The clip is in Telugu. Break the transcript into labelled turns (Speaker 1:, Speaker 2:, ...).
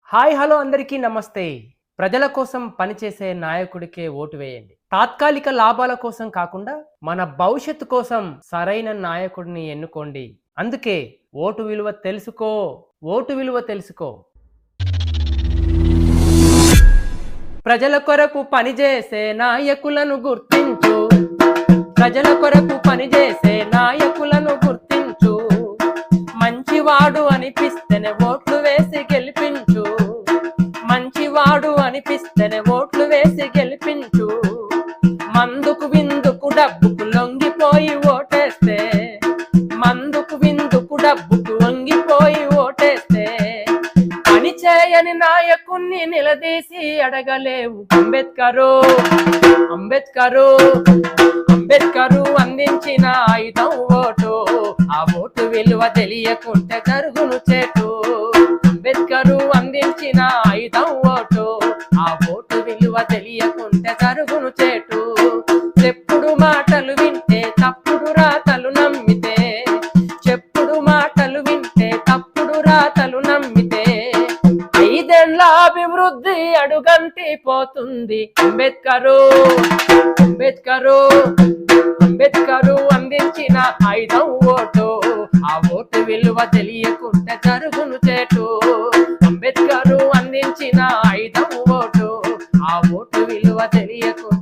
Speaker 1: హాయ్ హలో అందరికీ నమస్తే. ప్రజల కోసం పనిచేసే నాయకుడికే ఓటు వేయండి. తాత్కాలిక లాభాల కోసం కాకుండా మన భవిష్యత్తు కోసం సరైన నాయకుడిని ఎన్నుకోండి. అందుకే ఓటు విలువ తెలుసుకో. ఓటు విలువ తెలుసుకో. ప్రజల కొరకు పనిచేసే నాయకులను గుర్తించు. ప్రజల కొరకు పనిచేసే నాయకులను గుర్తించు. మంచివాడు అనిపిస్తేనే ఓట్లు వేసి గెలిపించు. మంచివాడు అనిపిస్తేనే ఓట్లు వేసి గెలిపించు. మందుకు విందుకు డబ్బుకు లొంగిపోయి ఓటేస్తే, మందుకు విందుకు డబ్బుకు లొంగిపోయి ఓటేస్తే పని చేయని నాయకుణ్ణి నిలదీసి అడగలేవు. అంబేద్కరు అంబేద్కరు అంబేద్కరు అందించిన ఆయుధం ఓటు. ఆ ఓటు విలువ తెలియకుంటే జరుగును చేటు. అంబేద్కరు అందించిన ఆయుధం ఓటు. ఆ ఓటు విలువ తెలియకుంటే జరుగును చేటు. చెప్పుడు మాటలు వింటే తప్పుడు రాతలు నమ్మితే, చెప్పుడు మాటలు వింటే తప్పుడు రాతలు నమ్మితే ఐదేళ్ల అభివృద్ధి అడుగంటి పోతుంది. అంబేద్కరు అంబేద్కరు అంబేద్కరు అందించిన ఆయుధం ఓటు. ఆ ఓటు విలువ తెలియకుంటే జరుగును చేటు. అంబేద్కరు అందించిన ఆయుధం ఓటు. ఆ ఓటు విలువ తెలియకుంటే